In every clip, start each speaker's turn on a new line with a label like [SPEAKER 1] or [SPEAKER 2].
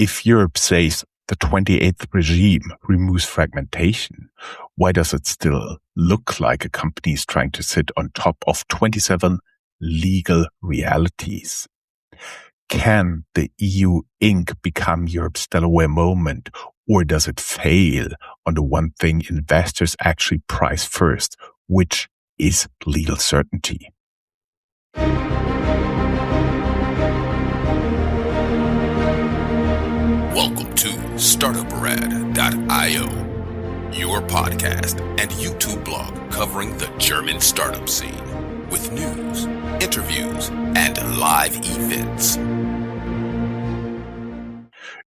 [SPEAKER 1] If Europe says the 28th regime removes fragmentation, why does it still look like a company is trying to sit on top of 27 legal realities? Can the EU Inc. become Europe's Delaware moment, or does it fail on the one thing investors actually prize first, which is legal certainty?
[SPEAKER 2] Welcome to Startuprad.io, your podcast and YouTube blog covering the German startup scene with news, interviews, and live events.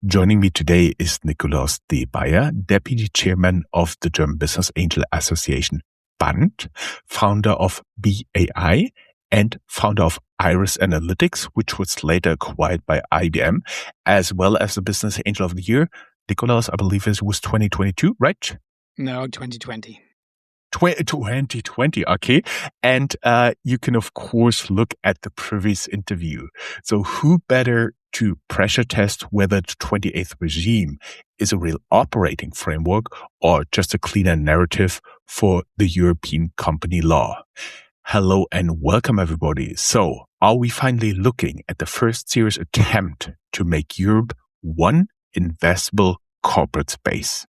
[SPEAKER 1] Joining me today is Nikolaus D, Deputy Chairman of the German Business Angel Association, BAND, founder of BAI, and founder of Iris Analytics, which was later acquired by IBM, as well as the Business Angel of the Year. Nikolaus, I believe it was 2022, right?
[SPEAKER 3] No, 2020.
[SPEAKER 1] 2020, okay. And you can, of course, look at the previous interview. So who better to pressure test whether the 28th regime is a real operating framework or just a cleaner narrative for the European company law? Hello and welcome, everybody. So are we finally looking at the first serious attempt to make Europe one investable corporate space?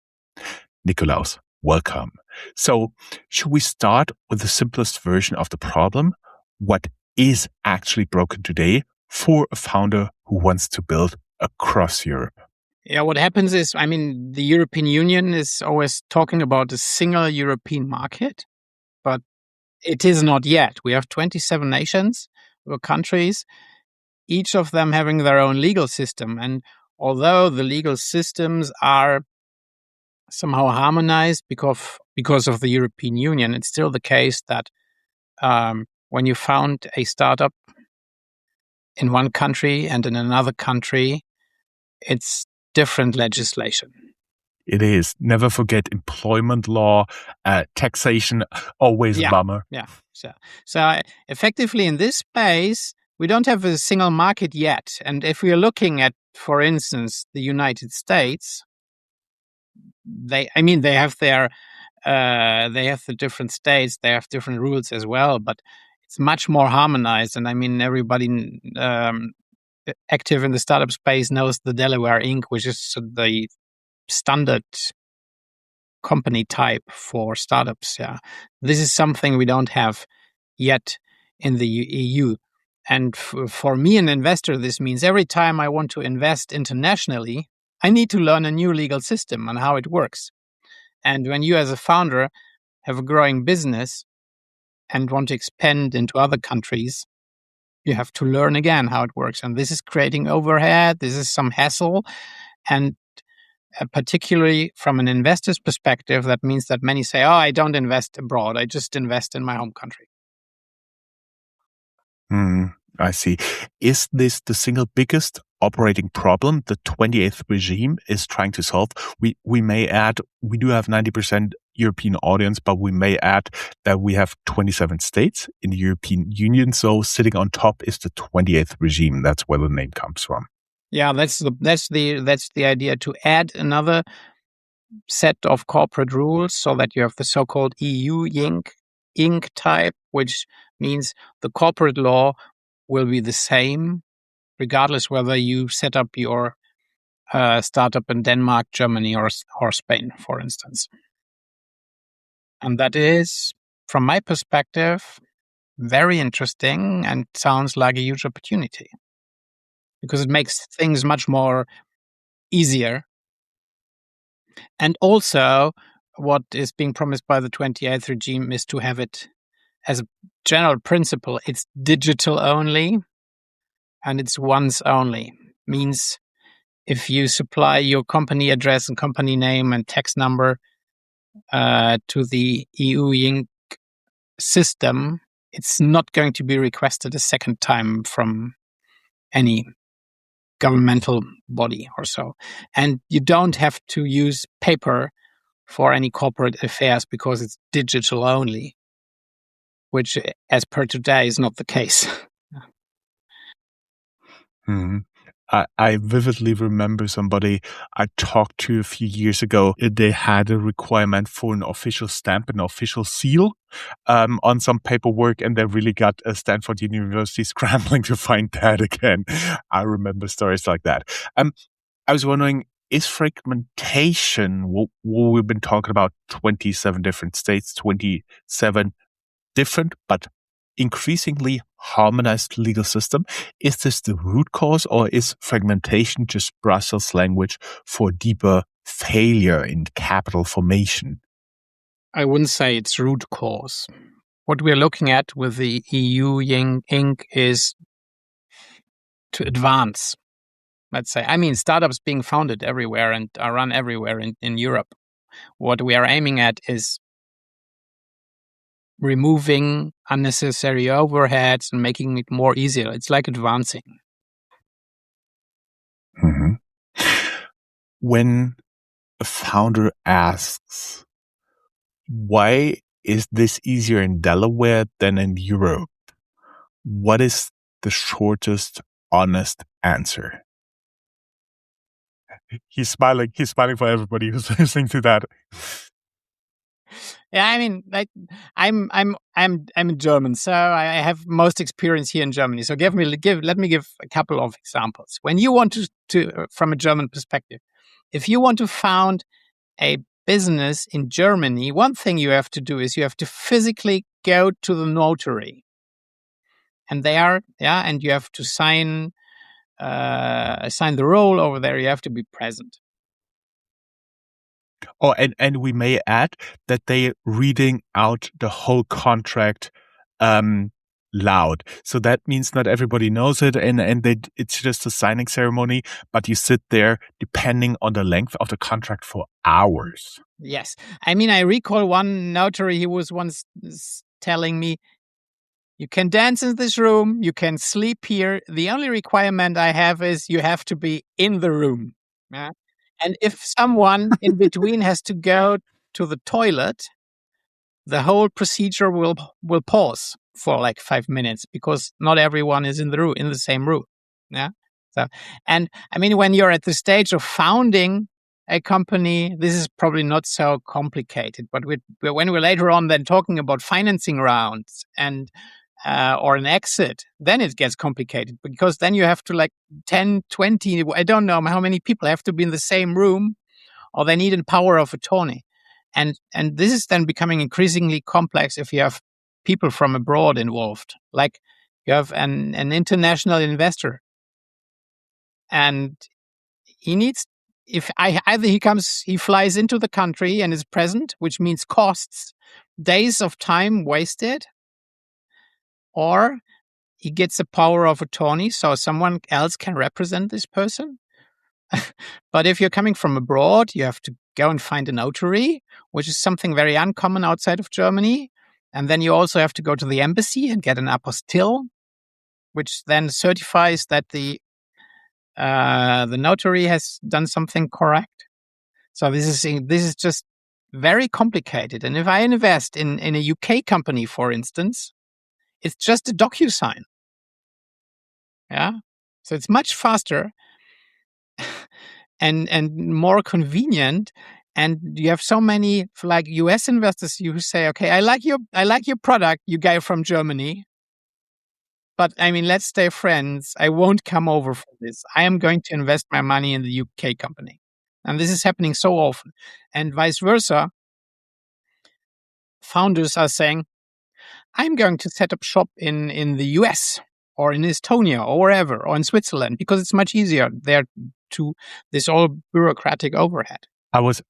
[SPEAKER 1] Nikolaus, welcome. So should we start with the simplest version of the problem? What is actually broken today for a founder who wants to build across Europe?
[SPEAKER 3] Yeah, what happens is, the European Union is always talking about a single European market, but it is not yet. We have 27 nations or countries, each of them having their own legal system. And although the legal systems are somehow harmonized because of the European Union, it's still the case that when you found a startup in one country and in another country, it's different legislation.
[SPEAKER 1] It is. Never forget employment law, taxation, always a bummer.
[SPEAKER 3] Yeah. So effectively in this space, we don't have a single market yet. And if we are looking at, for instance, the United States, they have the different states, they have different rules as well, but it's much more harmonized. And everybody active in the startup space knows the Delaware Inc., which is the standard company type for startups. Yeah, this is something we don't have yet in the EU. And for me, an investor, this means every time I want to invest internationally, I need to learn a new legal system and how it works. And when you as a founder have a growing business and want to expand into other countries, you have to learn again how it works. And this is creating overhead. This is some hassle. And particularly from an investor's perspective, that means that many say, I don't invest abroad. I just invest in my home country.
[SPEAKER 1] I see. Is this the single biggest operating problem the 28th regime is trying to solve? We may add, we do have 90% European audience, but we may add that we have 27 states in the European Union. So sitting on top is the 28th regime. That's where the name comes from. Yeah,
[SPEAKER 3] that's the idea, to add another set of corporate rules so that you have the so-called EU Inc. type, which means the corporate law will be the same regardless whether you set up your startup in Denmark, Germany, or Spain, for instance. And that is, from my perspective, very interesting and sounds like a huge opportunity, because it makes things much more easier. And also, what is being promised by the 28th regime is to have it as a general principle. It's digital only, and it's once only. Means if you supply your company address and company name and tax number to the EU Inc. system, it's not going to be requested a second time from any governmental body or so. And you don't have to use paper for any corporate affairs because it's digital only, which as per today is not the case.
[SPEAKER 1] I vividly remember somebody I talked to a few years ago. They had a requirement for an official stamp, an official seal on some paperwork, and they really got Stanford University scrambling to find that again. I remember stories like that. I was wondering, is fragmentation, what we've been talking about, 27 different states, 27 different but increasingly harmonized legal system, is this the root cause, or is fragmentation just Brussels language for deeper failure in capital formation?
[SPEAKER 3] I wouldn't say it's root cause. What we're looking at with the EU Inc. is to advance. Let's say, startups being founded everywhere and are run everywhere in Europe. What we are aiming at is removing unnecessary overheads and making it more easier. It's like advancing.
[SPEAKER 1] Mm-hmm. When a founder asks, why is this easier in Delaware than in Europe? What is the shortest, honest answer? He's smiling. He's smiling for everybody who's listening to that.
[SPEAKER 3] Yeah, I'm German, so I have most experience here in Germany. So let me give a couple of examples. When you want to from a German perspective, if you want to found a business in Germany, one thing you have to do is you have to physically go to the notary, and and you have to sign the role over there. You have to be present.
[SPEAKER 1] Oh, and we may add that they're reading out the whole contract loud. So that means not everybody knows it, and it's just a signing ceremony, but you sit there depending on the length of the contract for hours.
[SPEAKER 3] Yes. I recall one notary, he was once telling me, you can dance in this room, you can sleep here. The only requirement I have is you have to be in the room. Yeah? And if someone in between has to go to the toilet, the whole procedure will pause for like 5 minutes because not everyone is in the same room. Yeah. So, and when you're at the stage of founding a company, this is probably not so complicated. But when we're later on then talking about financing rounds and or an exit, then it gets complicated because then you have to 10, 20, I don't know how many people have to be in the same room, or they need a power of attorney. And this is then becoming increasingly complex if you have people from abroad involved. Like you have an international investor, and he needs, either he flies into the country and is present, which means costs, days of time wasted, or he gets a power of attorney so someone else can represent this person. But if you're coming from abroad, you have to go and find a notary, which is something very uncommon outside of Germany. And then you also have to go to the embassy and get an apostille, which then certifies that the notary has done something correct. So this is just very complicated. And if I invest in a UK company, for instance, it's just a DocuSign. Yeah. So it's much faster and more convenient. And you have so many US investors who say, okay, I like your product, you guy from Germany. But let's stay friends. I won't come over for this. I am going to invest my money in the UK company. And this is happening so often. And vice versa. Founders are saying, I'm going to set up shop in the US or in Estonia or wherever, or in Switzerland, because it's much easier there to this all bureaucratic overhead.
[SPEAKER 1] I was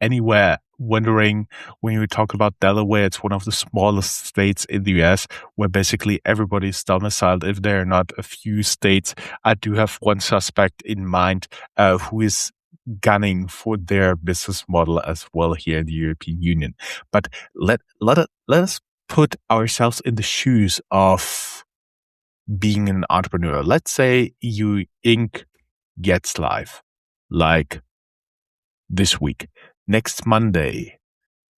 [SPEAKER 1] anywhere wondering, when you talk about Delaware, it's one of the smallest states in the US where basically everybody's domiciled. If there are not a few states, I do have one suspect in mind who is gunning for their business model as well here in the European Union. But let us put ourselves in the shoes of being an entrepreneur. Let's say EU Inc. gets live, like this week, next Monday.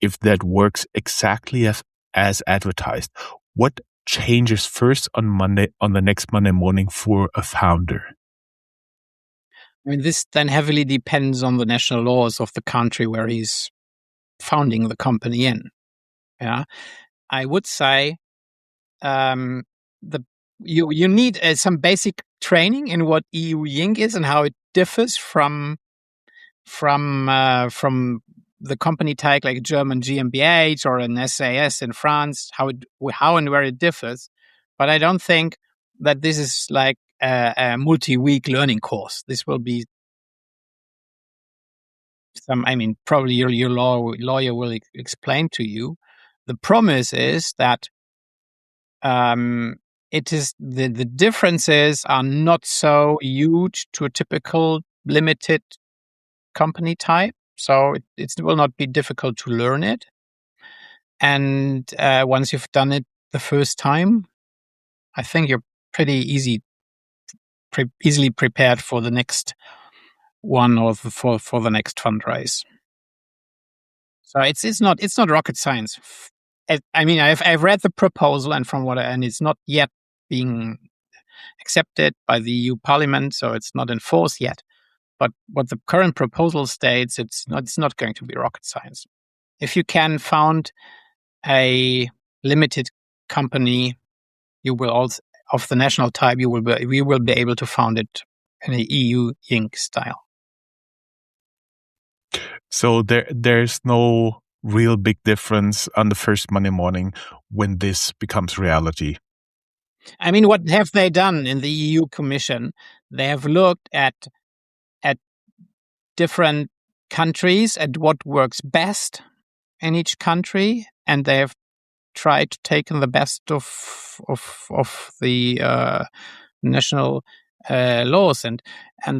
[SPEAKER 1] If that works exactly as advertised, what changes first on the next Monday morning for a founder?
[SPEAKER 3] I mean, this then heavily depends on the national laws of the country where he's founding the company in. Yeah, I would say you need some basic training in what EU Ying is and how it differs from the company type like a German GmbH or an SAS in France, how and where it differs. But I don't think that this is like a multi-week learning course. This will be probably your lawyer will explain to you. The promise is that it is the differences are not so huge to a typical limited company type, so it will not be difficult to learn it. And once you've done it the first time, I think you're pretty easily prepared for the next one or for the next fundraise. So it's not rocket science. I've read the proposal, and it's not yet being accepted by the EU Parliament, so it's not enforced yet. But what the current proposal states, it's not going to be rocket science. If you can found a limited company, you will also of the national type, we will be able to found it in a EU Inc. style.
[SPEAKER 1] So there's no real big difference on the first Monday morning when this becomes reality.
[SPEAKER 3] I mean, what have they done in the EU Commission? They have looked at different countries, at what works best in each country, and they have tried to take the best of the national laws, and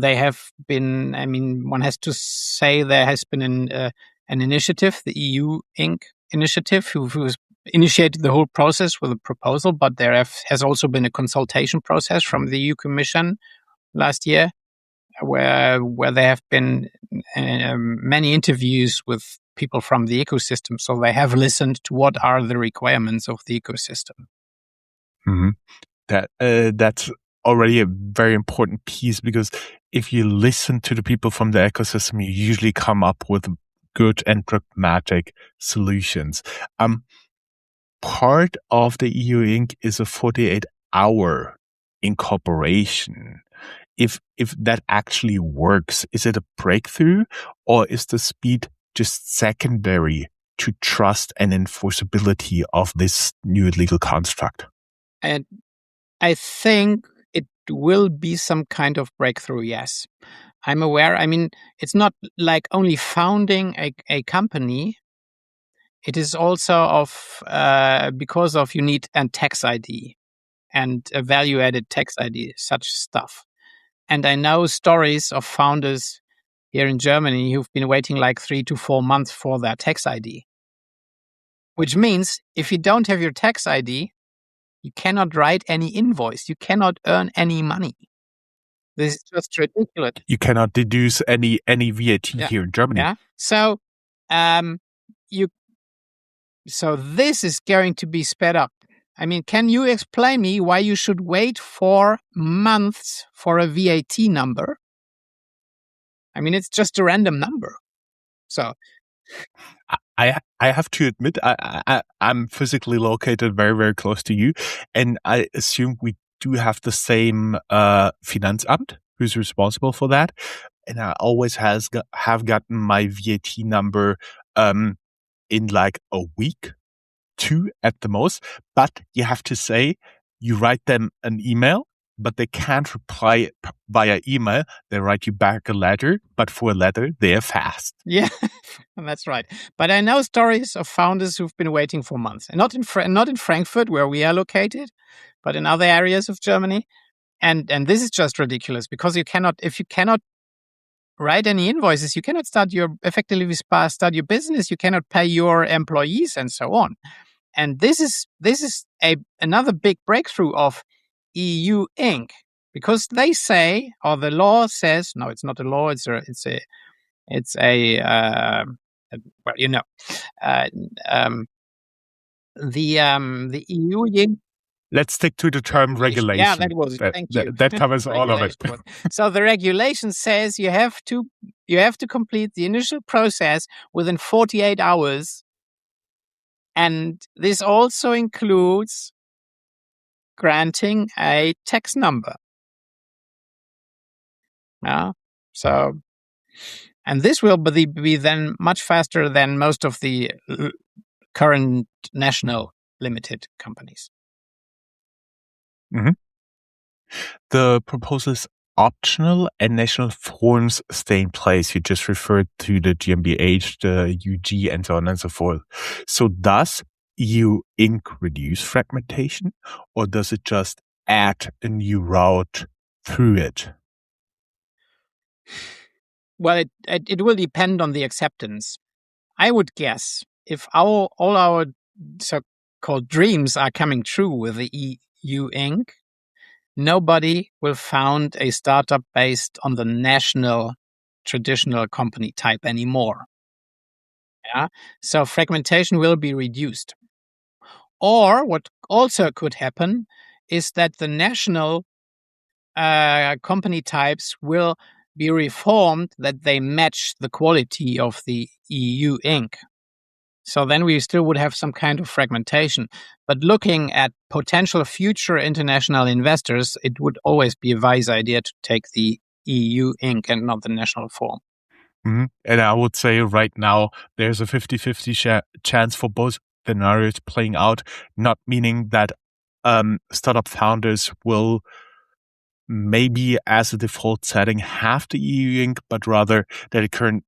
[SPEAKER 3] they have been. I mean, one has to say there has been an initiative, the EU Inc. initiative, who's initiated the whole process with a proposal, but there has also been a consultation process from the EU Commission last year, where there have been many interviews with people from the ecosystem. So they have listened to what are the requirements of the ecosystem.
[SPEAKER 1] Mm-hmm. That's already a very important piece, because if you listen to the people from the ecosystem, you usually come up with good and pragmatic solutions. Part of the EU Inc. is a 48-hour incorporation. If that actually works, is it a breakthrough, or is the speed just secondary to trust and enforceability of this new legal construct?
[SPEAKER 3] And I think it will be some kind of breakthrough, yes. I'm aware. I mean, it's not like only founding a company. It is also because of you need a tax ID and a value-added tax ID, such stuff. And I know stories of founders here in Germany who've been waiting like 3 to 4 months for their tax ID. Which means if you don't have your tax ID, you cannot write any invoice. You cannot earn any money. This is just ridiculous.
[SPEAKER 1] You cannot deduce any VAT here in Germany.
[SPEAKER 3] Yeah. So, so this is going to be sped up. I mean, can you explain me why you should wait 4 months for a VAT number? I mean, it's just a random number. So
[SPEAKER 1] I have to admit, I'm physically located very, very close to you, and I assume we do have the same Finanzamt who's responsible for that, and I always have gotten my VAT number in like a week, 2 at the most. But you have to say, you write them an email, but they can't reply via email. They write you back a letter, but for a letter, they are fast.
[SPEAKER 3] Yeah, that's right. But I know stories of founders who've been waiting for months, and not in Frankfurt where we are located, but in other areas of Germany. And this is just ridiculous, because if you cannot write any invoices, you cannot start your business. You cannot pay your employees and so on. And this is another big breakthrough of EU Inc. Because they say, or the law says, no, it's not a law. The EU Inc.
[SPEAKER 1] let's stick to the term regulation.
[SPEAKER 3] Yeah, that was. Thank you.
[SPEAKER 1] That covers all of it.
[SPEAKER 3] So the regulation says you have to complete the initial process within 48 hours, and this also includes granting a tax number. Yeah. So, and this will be then much faster than most of the current national limited companies.
[SPEAKER 1] Mm-hmm. The proposal is optional and national forms stay in place. You just referred to the GmbH, the UG, and so on and so forth. So does EU Inc. reduce fragmentation, or does it just add a new route through it?
[SPEAKER 3] Well, it will depend on the acceptance. I would guess if all our so-called dreams are coming true with the EU Inc., nobody will found a startup based on the national traditional company type anymore. Yeah. So fragmentation will be reduced. Or what also could happen is that the national company types will be reformed that they match the quality of the EU Inc. So then we still would have some kind of fragmentation. But looking at potential future international investors, it would always be a wise idea to take the EU Inc. and not the national form.
[SPEAKER 1] Mm-hmm. And I would say right now there's a 50-50 chance for both scenarios playing out, not meaning that startup founders will maybe as a default setting have the EU Inc., but rather that it can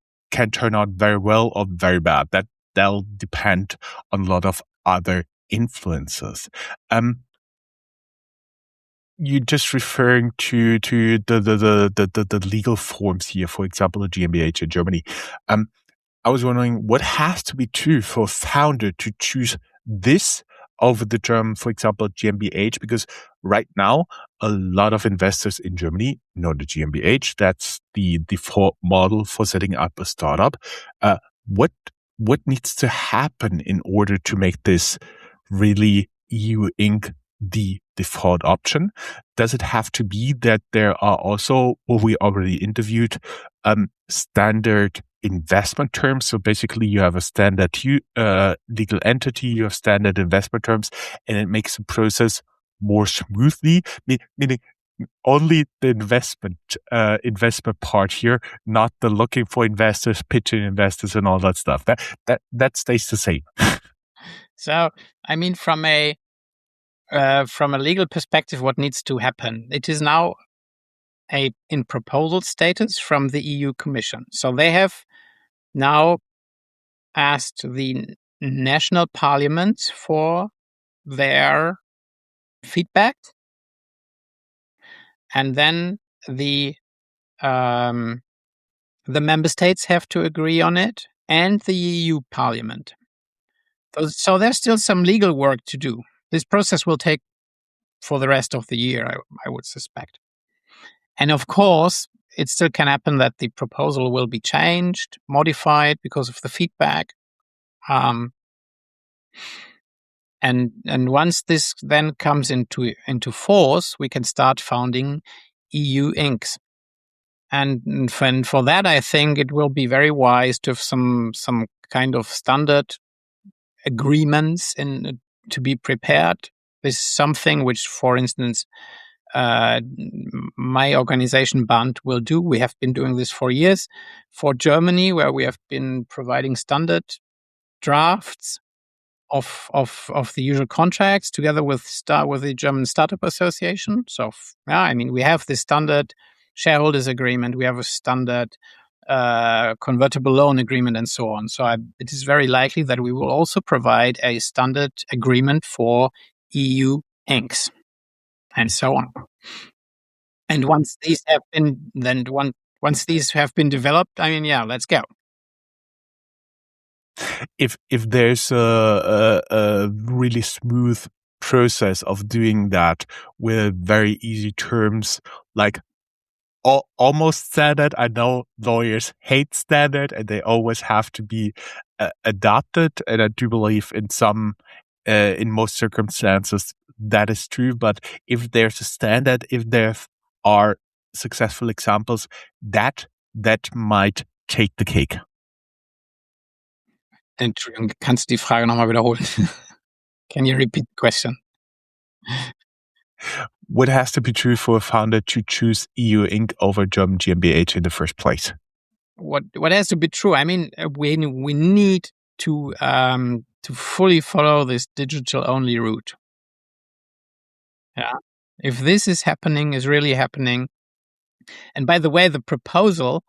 [SPEAKER 1] turn out very well or very bad. That'll depend on a lot of other influences. You're just referring to the legal forms here, for example, the GmbH in Germany. I was wondering what has to be true for a founder to choose this over the term, for example, GmbH, because right now, a lot of investors in Germany know the GmbH. That's the default model for setting up a startup. What needs to happen in order to make this really EU Inc. the default option? Does it have to be that there are also, what we already interviewed, standard investment terms? So basically you have a standard legal entity, you have standard investment terms, and it makes the process more smoothly, meaning only the investment part here, not the looking for investors, pitching investors, and all that stuff. That stays the same.
[SPEAKER 3] So, I mean, from a legal perspective, what needs to happen? It is now in proposal status from the EU Commission. So they have now asked the national parliaments for their feedback, and then the member states have to agree on it, and the EU Parliament. So there's still some legal work to do. This process will take for the rest of the year, I would suspect. And of course, it still can happen that the proposal will be changed, modified because of the feedback. And once this then comes into force, we can start founding EU Incs. And for that, I think it will be very wise to have some kind of standard agreements to be prepared. This is something which, for instance, my organization Band will do. We have been doing this for years. For Germany, where we have been providing standard drafts of the usual contracts together with the German Startup Association. So I mean, we have this standard shareholders agreement. We have a standard convertible loan agreement, and so on. So it is very likely that we will also provide a standard agreement for EU Incs. and so on. And once these have been developed, I mean, yeah, let's go.
[SPEAKER 1] If there's a really smooth process of doing that with very easy terms, like almost standard. I know lawyers hate standard and they always have to be adopted. And I do believe in some in most circumstances that is true. But if there's a standard, if there are successful examples, that might take the cake.
[SPEAKER 3] Entschuldigung, kannst du die Frage nochmal wiederholen? Can you repeat the question?
[SPEAKER 1] What has to be true for a founder to choose EU Inc. over German GmbH in the first place?
[SPEAKER 3] What has to be true? I mean, we need to fully follow this digital only route. Yeah, if this is really happening, and by the way, the proposal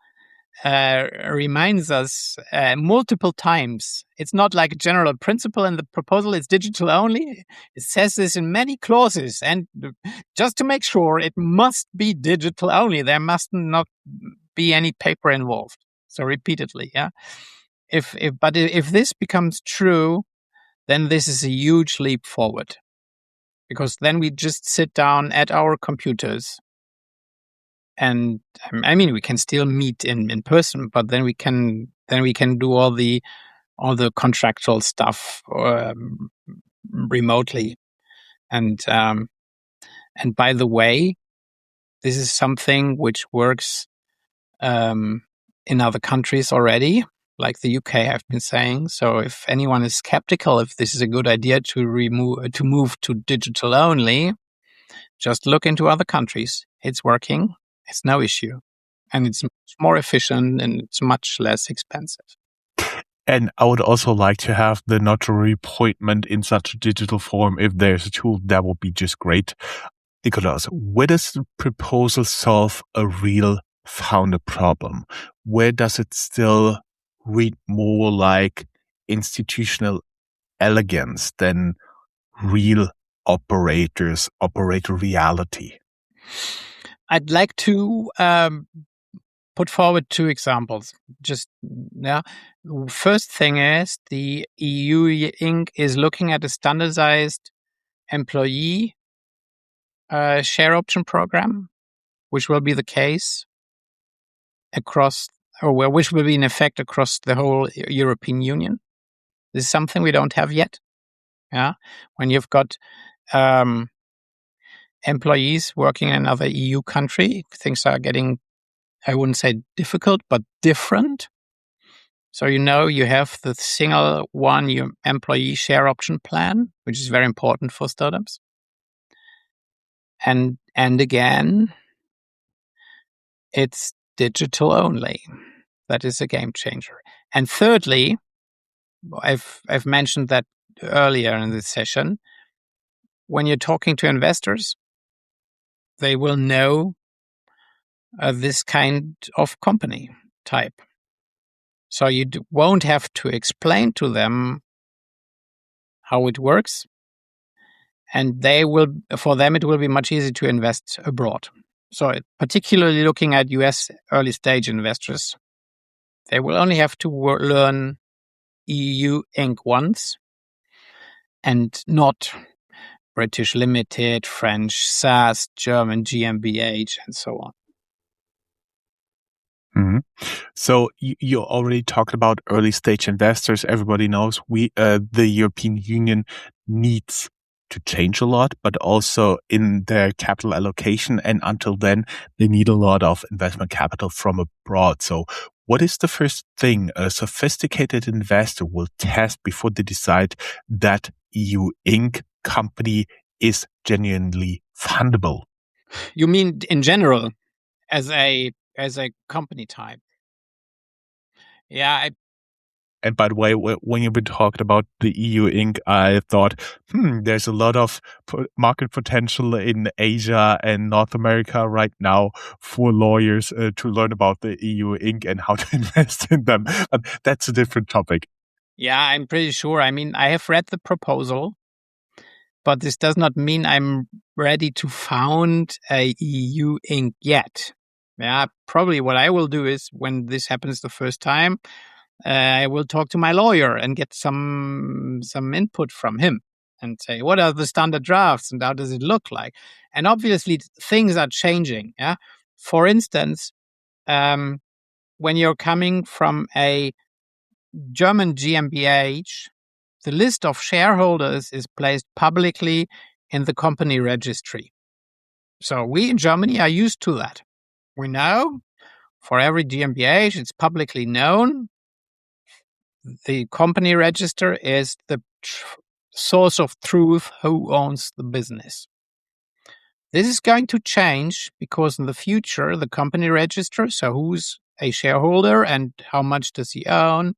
[SPEAKER 3] reminds us multiple times. It's not like a general principle in the proposal. It's digital only. It says this in many clauses, and just to make sure, it must be digital only. There must not be any paper involved. So repeatedly, yeah. If this becomes true, then this is a huge leap forward, because then we just sit down at our computers. And I mean, we can still meet in person, but then we can do all the contractual stuff remotely. And by the way, this is something which works in other countries already, like the UK. I've been saying. So if anyone is skeptical if this is a good idea to move to digital only, just look into other countries. It's working. It's no issue. And it's more efficient and it's much less expensive.
[SPEAKER 1] And I would also like to have the notary appointment in such a digital form. If there's a tool, that would be just great. Nikolaus, where does the proposal solve a real founder problem? Where does it still read more like institutional elegance than real operator reality?
[SPEAKER 3] I'd like to put forward two examples. First thing is the EU Inc. is looking at a standardized employee share option program, which will be the case which will be in effect across the whole European Union. This is something we don't have yet. Yeah, when you've got employees working in another EU country, things are getting, I wouldn't say difficult, but different. So you have the single your employee share option plan, which is very important for startups. And again, it's digital only. That is a game changer. And thirdly, I've mentioned that earlier in this session, when you're talking to investors, they will know this kind of company type. So you won't have to explain to them how it works. And for them, it will be much easier to invest abroad. So particularly looking at US early stage investors, they will only have to learn EU Inc. once and not British Limited, French SAS, German GmbH, and so on.
[SPEAKER 1] Mm-hmm. So you already talked about early stage investors. Everybody knows the European Union needs to change a lot, but also in their capital allocation. And until then, they need a lot of investment capital from abroad. So what is the first thing a sophisticated investor will test before they decide that EU Inc. company is genuinely fundable?
[SPEAKER 3] You mean in general, as a company type? Yeah.
[SPEAKER 1] And by the way, when you've been talking about the EU Inc., I thought, there's a lot of market potential in Asia and North America right now for lawyers to learn about the EU Inc. and how to invest in them. But that's a different topic.
[SPEAKER 3] Yeah, I'm pretty sure. I mean, I have read the proposal, but this does not mean I'm ready to found a EU Inc. yet. Yeah, probably what I will do is when this happens the first time, I will talk to my lawyer and get some input from him and say, what are the standard drafts and how does it look like? And obviously things are changing. Yeah. For instance, when you're coming from a German GmbH the list of shareholders is placed publicly in the company registry. So we in Germany are used to that. We know for every GmbH, it's publicly known. The company register is the source of truth who owns the business. This is going to change because in the future, the company register, so who's a shareholder and how much does he own,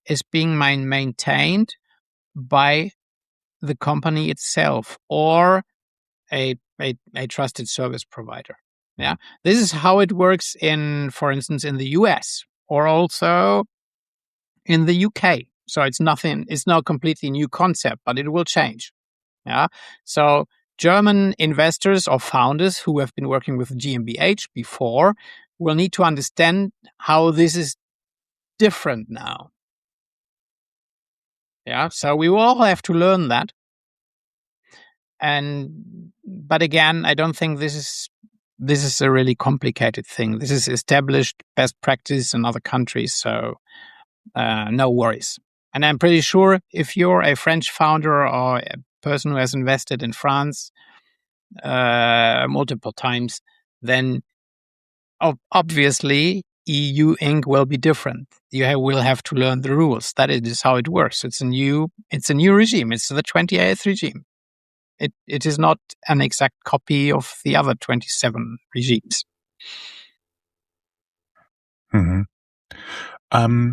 [SPEAKER 3] is being maintained by the company itself or a trusted service provider. Yeah, this is how it works in, for instance, in the US or also in the UK. So it's not a completely new concept, but it will change. Yeah. So German investors or founders who have been working with GmbH before will need to understand how this is different now. Yeah. So we will all have to learn that. But again, I don't think this is a really complicated thing. This is established best practice in other countries. So no worries. And I'm pretty sure if you're a French founder or a person who has invested in France multiple times, then obviously EU Inc. will be different. You will have to learn the rules. That is how it works. It's a new regime. It's the 28th regime. It is not an exact copy of the other 27 regimes.
[SPEAKER 1] Mm-hmm.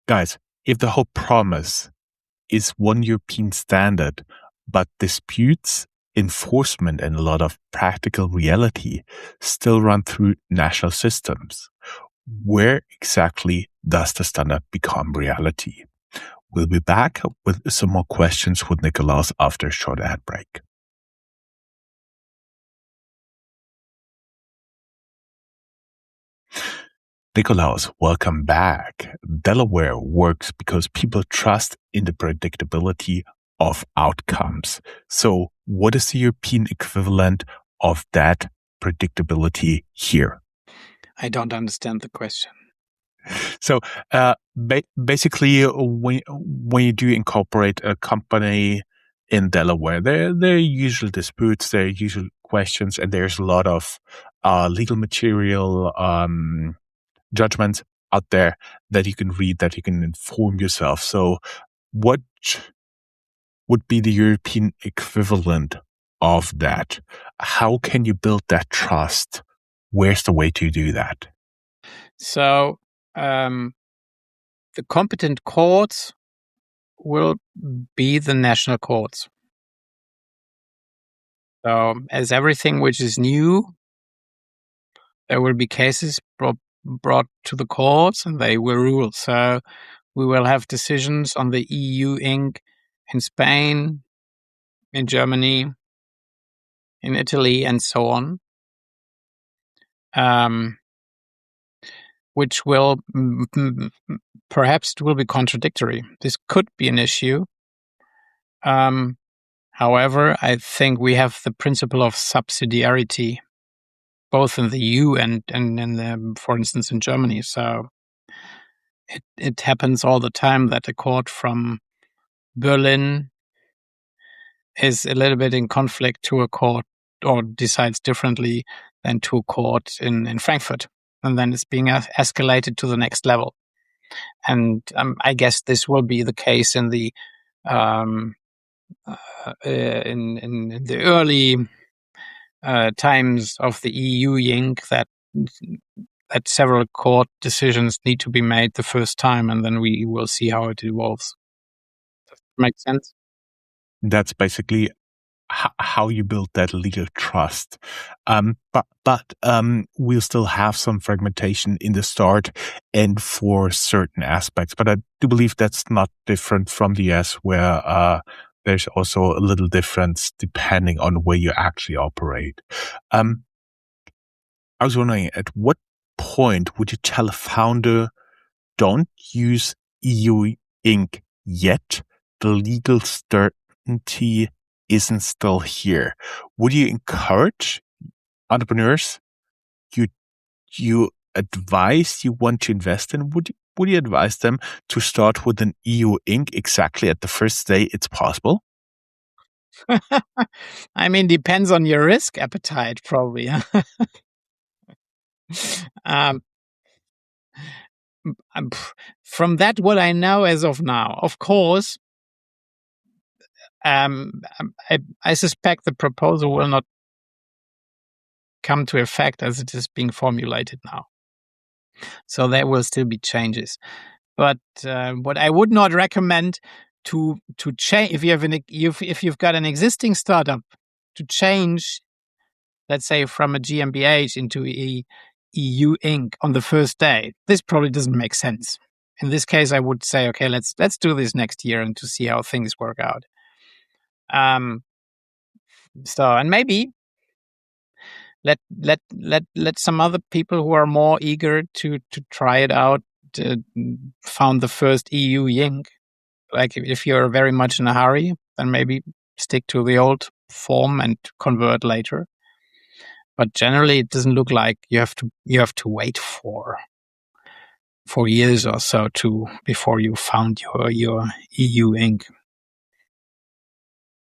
[SPEAKER 1] Guys, if the whole promise is one European standard, but disputes, enforcement, and a lot of practical reality still run through national systems, where exactly does the standard become reality? We'll be back with some more questions with Nikolaus after a short ad break. Nikolaus, welcome back. Delaware works because people trust in the predictability of outcomes. So what is the European equivalent of that predictability here?
[SPEAKER 3] I don't understand the question.
[SPEAKER 1] So basically, when you do incorporate a company in Delaware, there are usual disputes, there are usual questions, and there's a lot of legal material, judgments out there that you can read, that you can inform yourself. So what would be the European equivalent of that? How can you build that trust? Where's the way to do that?
[SPEAKER 3] So the competent courts will be the national courts. So as everything which is new, there will be cases brought to the courts and they will rule. So we will have decisions on the EU Inc. in Spain, in Germany, in Italy, and so on, which will perhaps will be contradictory. This could be an issue. However, I think we have the principle of subsidiarity, both in the EU and in the, for instance, in Germany. So it happens all the time that a court from Berlin is a little bit in conflict to a court or decides differently than to a court in Frankfurt. And then it's being escalated to the next level. And I guess this will be the case in the in the early times of the EU Inc. that several court decisions need to be made the first time, and then we will see how it evolves. Does that make sense?
[SPEAKER 1] That's basically how you build that legal trust. But we'll still have some fragmentation in the start and for certain aspects. But I do believe that's not different from the US, where there's also a little difference depending on where you actually operate. I was wondering, at what point would you tell a founder, don't use EU Inc. yet? The legal certainty isn't still here. Would you encourage entrepreneurs? You advice you want to invest in, would you advise them to start with an EU Inc. exactly at the first day it's possible?
[SPEAKER 3] I mean, depends on your risk appetite, probably. um, from that, what I know as of now, of course, I suspect the proposal will not come to effect as it is being formulated now. So there will still be changes. But what I would not recommend to change, if you've got an existing startup, to change, let's say, from a GmbH into a EU Inc. on the first day, this probably doesn't make sense. In this case, I would say, okay, let's do this next year and to see how things work out. And maybe let some other people who are more eager to try it out found the first EU Inc. Like if you're very much in a hurry, then maybe stick to the old form and convert later. But generally, it doesn't look like you have to wait for years or so before you found your EU Inc.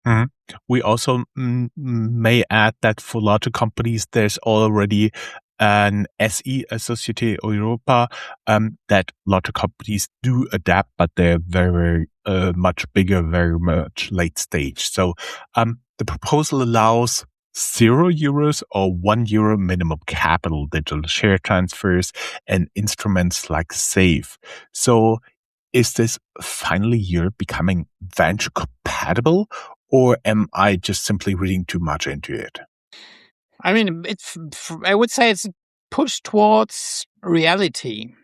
[SPEAKER 1] Mm-hmm. We also may add that for larger companies, there's already an SE, a Société Europa, that larger companies do adapt, but they're very much bigger, very much late stage. So the proposal allows €0 or €1 minimum capital, digital share transfers, and instruments like SAFE. So is this finally Europe becoming venture compatible, or am I just simply reading too much into it?
[SPEAKER 3] I mean, I would say it's a push towards reality.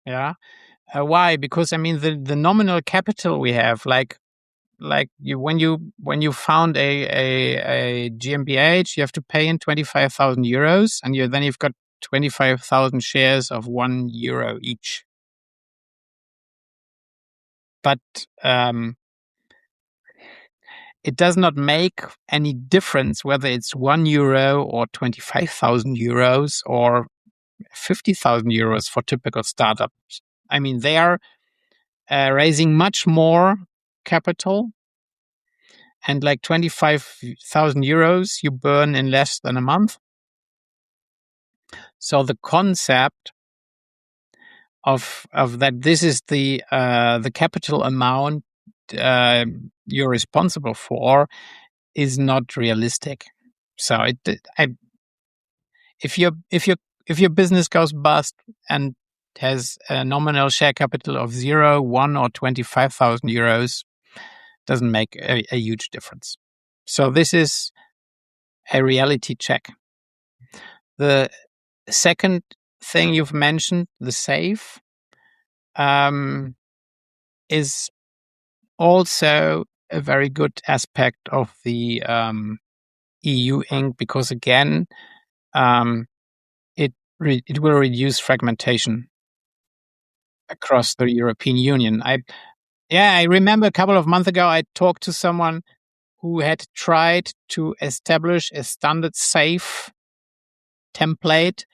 [SPEAKER 3] Yeah. Why? Because I mean, the nominal capital we have, like when you found a GmbH, you have to pay in €25,000, and you've got 25,000 shares of €1 each. But it does not make any difference whether it's €1 or 25,000 euros or 50,000 euros for typical startups. I mean, they are raising much more capital, and like 25,000 euros you burn in less than a month. So the concept of that this is the capital amount you're responsible for is not realistic. So if your business goes bust and has a nominal share capital of 0, 1, or 25,000 euros, doesn't make a huge difference. So this is a reality check. The second thing you've mentioned, the SAFE, is also a very good aspect of the EU Inc. because again, it will reduce fragmentation across the European Union. I remember a couple of months ago I talked to someone who had tried to establish a standard SAFE template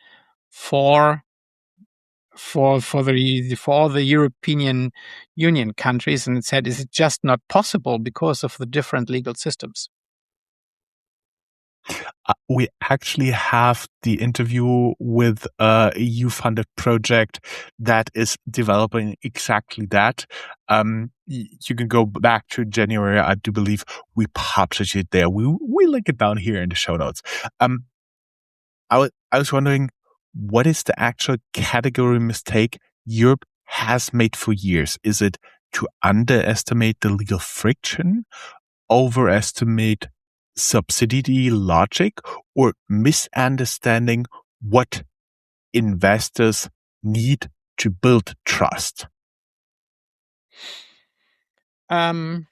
[SPEAKER 3] for all the European Union countries, and it said, is it just not possible because of the different legal systems?
[SPEAKER 1] We actually have the interview with a EU-funded project that is developing exactly that. You can go back to January. I do believe we published it there. We link it down here in the show notes. I was wondering, what is the actual category mistake Europe has made for years? Is it to underestimate the legal friction, overestimate subsidiary logic, or misunderstanding what investors need to build trust?
[SPEAKER 3] I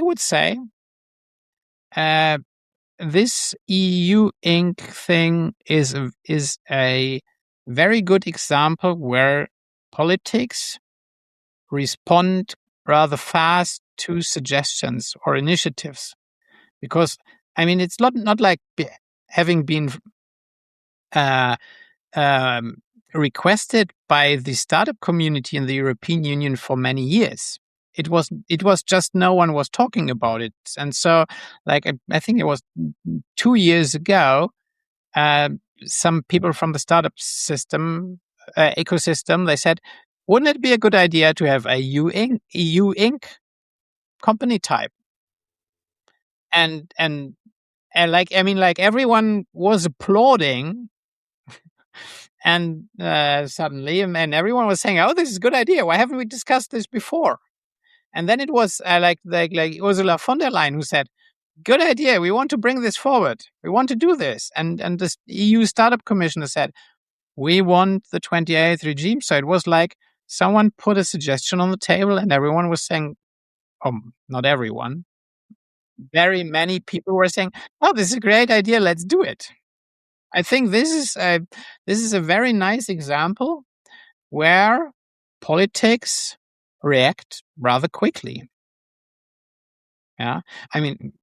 [SPEAKER 3] would say this EU Inc. thing is a very good example where politics respond rather fast to suggestions or initiatives. Because, I mean, it's not like having been requested by the startup community in the European Union for many years. It was just no one was talking about it, and so I think it was 2 years ago. Some people from the startup ecosystem, they said, wouldn't it be a good idea to have a EU Inc. company type? And everyone was applauding, and suddenly, and everyone was saying, "Oh, this is a good idea. Why haven't we discussed this before?" And then it was like Ursula von der Leyen who said, "Good idea. We want to bring this forward. We want to do this." And the EU Startup Commissioner said, "We want the 28th regime." So it was like someone put a suggestion on the table, and everyone was saying, not everyone, very many people were saying, "Oh, this is a great idea. Let's do it." I think this is a very nice example where politics react rather quickly. Yeah, I mean,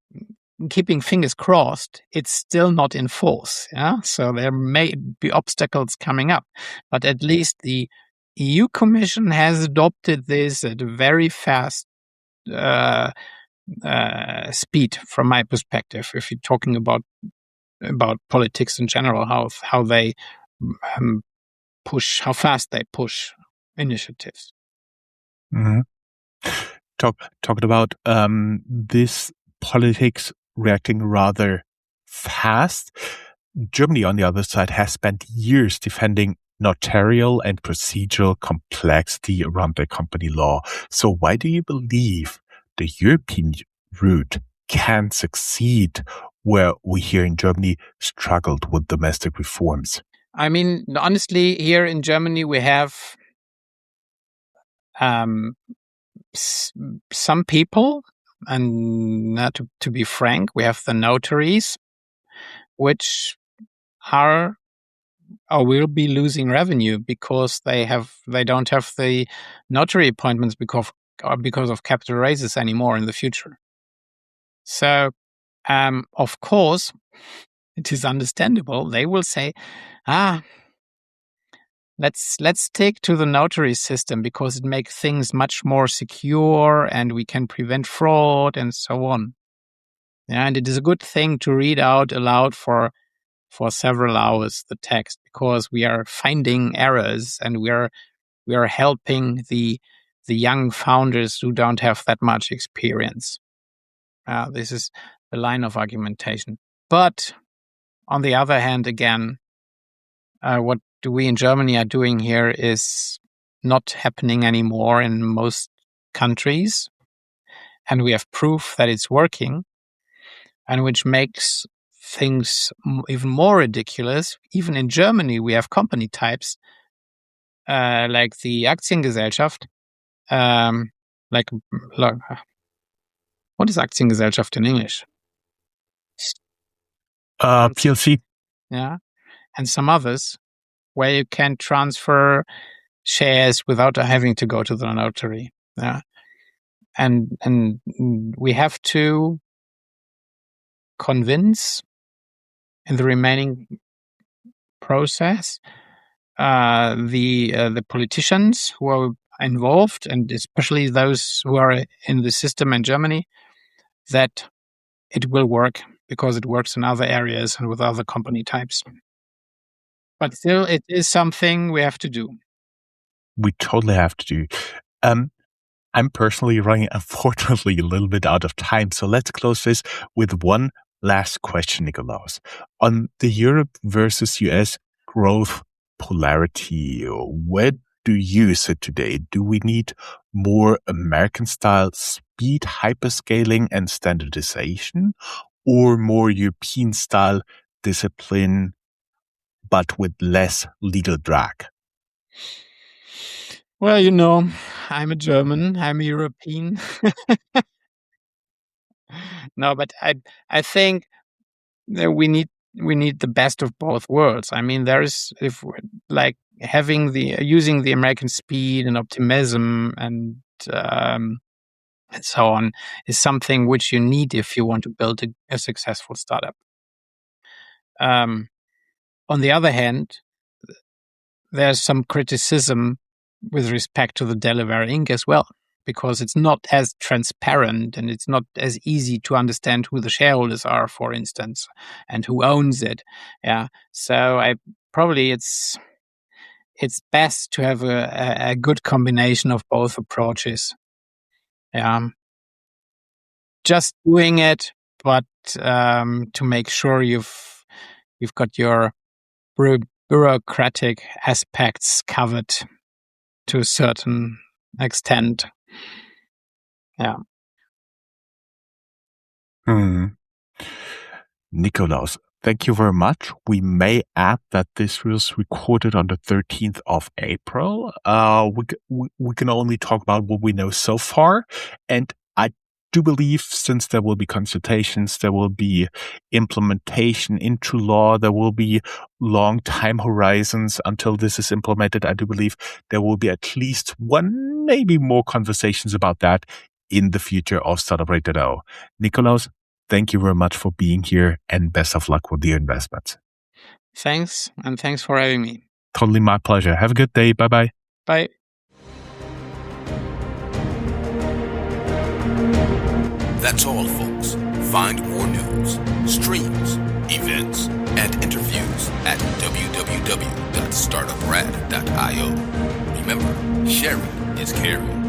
[SPEAKER 3] keeping fingers crossed, it's still not in force. Yeah, so there may be obstacles coming up, but at least the EU Commission has adopted this at a very fast speed, from my perspective. If you're talking about politics in general, how they push, how fast they push initiatives.
[SPEAKER 1] Mm-hmm. Talking about this politics reacting rather fast. Germany, on the other side, has spent years defending notarial and procedural complexity around their company law. So why do you believe the European route can succeed where we here in Germany struggled with domestic reforms?
[SPEAKER 3] I mean, honestly, here in Germany, we have some people, and to be frank, we have the notaries, which are or will be losing revenue because they don't have the notary appointments because of capital raises anymore in the future. So, of course, it is understandable. They will say, let's stick to the notary system because it makes things much more secure and we can prevent fraud and so on. Yeah, and it is a good thing to read out aloud for several hours the text, because we are finding errors and we are helping the young founders who don't have that much experience. This is the line of argumentation. But on the other hand, again, what we in Germany are doing here is not happening anymore in most countries, and we have proof that it's working, and which makes things even more ridiculous. Even in Germany, we have company types like the Aktiengesellschaft. What is Aktiengesellschaft in English?
[SPEAKER 1] PLC.
[SPEAKER 3] Yeah, and some others where you can transfer shares without having to go to the notary. Yeah, and we have to convince in the remaining process the politicians who are involved, and especially those who are in the system in Germany, that it will work because it works in other areas and with other company types. But still, it is something we have to do.
[SPEAKER 1] We totally have to do. I'm personally running, unfortunately, a little bit out of time. So let's close this with one last question, Nikolaus. On the Europe versus US growth polarity, where do you sit today? Do we need more American-style speed, hyperscaling, and standardization, or more European-style discipline, but with less legal drag?
[SPEAKER 3] Well, I'm a German, I'm a European. No, but I think that we need the best of both worlds. I mean, using the American speed and optimism and so on is something which you need if you want to build a successful startup. on the other hand, there's some criticism with respect to the Delaware Inc. as well, because it's not as transparent and it's not as easy to understand who the shareholders are, for instance, and who owns it. Yeah. So it's best to have a good combination of both approaches. Yeah. Just doing it, but to make sure you've got your bureaucratic aspects covered to a certain extent. Yeah.
[SPEAKER 1] Nikolaus, thank you very much. We add that this was recorded on the 13th of April. We can only talk about what we know so far. And I do believe, since there will be consultations, there will be implementation into law, there will be long time horizons until this is implemented. I do believe there will be at least one, maybe more conversations about that in the future of Startuprad.io. Nikolaus, thank you very much for being here, and best of luck with your investments.
[SPEAKER 3] Thanks, and thanks for having me.
[SPEAKER 1] Totally my pleasure. Have a good day. Bye-bye.
[SPEAKER 3] Bye.
[SPEAKER 2] That's all, folks. Find more news, streams, events, and interviews at www.startuprad.io. Remember, sharing is caring.